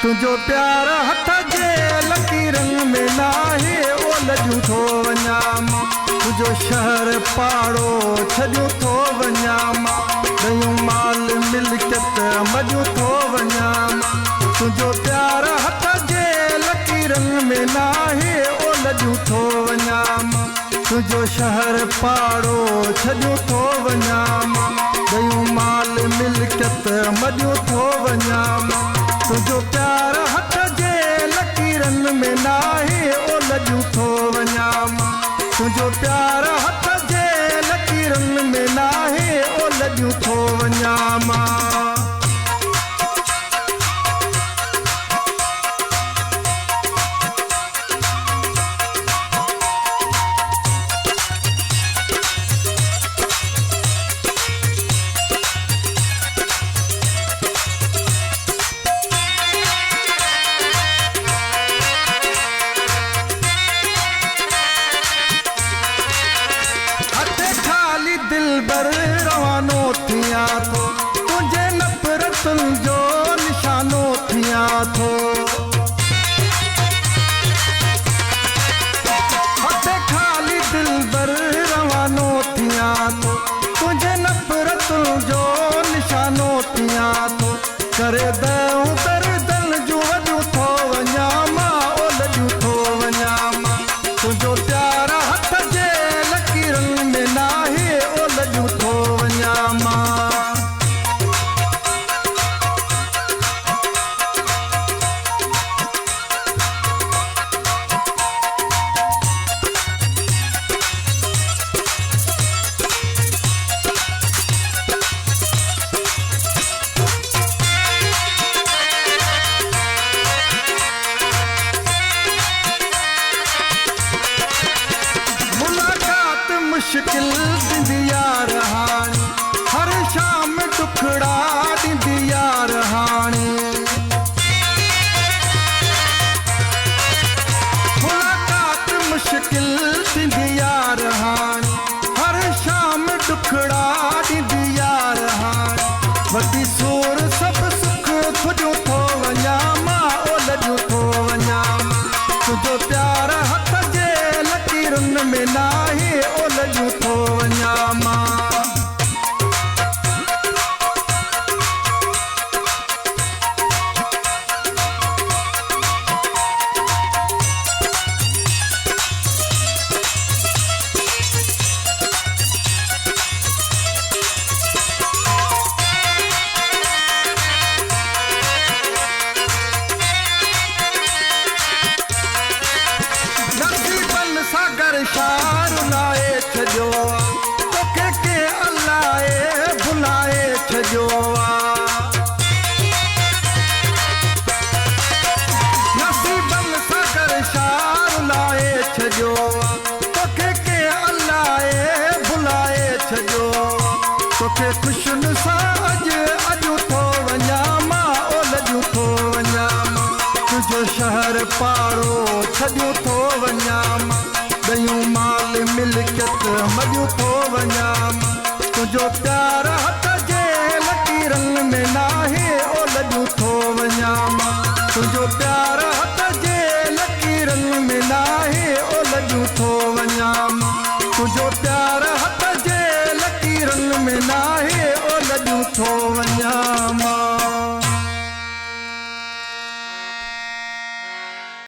तुझो प्यार हथ जे लकीरनि में नाहे ओलजूं थो वञा मां तुझो शहर पाड़ो छॾियो थो वञा मां ॾयूं माल मिल्कियत मॼूं थो वञा मां तुझो प्यार हथ जे लकीरनि में नाहे ओलजूं थो वञा मां तुझो शहर पाड़ो छॾियो थो वञा मां ॾयूं माल मिल्कियत मॼूं थो वञा मां तुझो प्यार हथ जे लकीरनि में नाहे ओलजूं थो वञा मां तुझो प्यार हथ जे लकीरनि में नाहे ओलजूं थो वञा मां दिलबर रवानो थिया थो तुझे नफ़रतुनि जो निशानो थिया थो हथे खाली दिलबर रवानो थिया थो तुझे नफ़रतुनि जो निशानो थिया थो करे दऊं दर्दन जूं वॾियूं थो वञा मां ओलजूं थो वञा मां तुझो प्यार हथ जे लकीरनि में नाहे ओलजूं थो वञा मां मुश्किल ॾींदी यार हाणे हर शाम टुकड़ा ॾींदी यार हाणे मुलाक़ात मुश्किल ॾींदी यार हाणे हर शाम टुकड़ा ॾींदी यार हाणे वॾी सूर सभु सुख खुॼूं थो वञा मां ओलजूं थो वञा तुझो प्यार हथ जे लकीरनि में नाहे ओलजूं थो वञा मां सागर शार लाए छॾियो तोखे के अलाए भुलाए छॾियो नसीबनि सागर शार लाए छॾियो तोखे के अलाए भुलाए छॾियो तोखे ख़ुशनुसा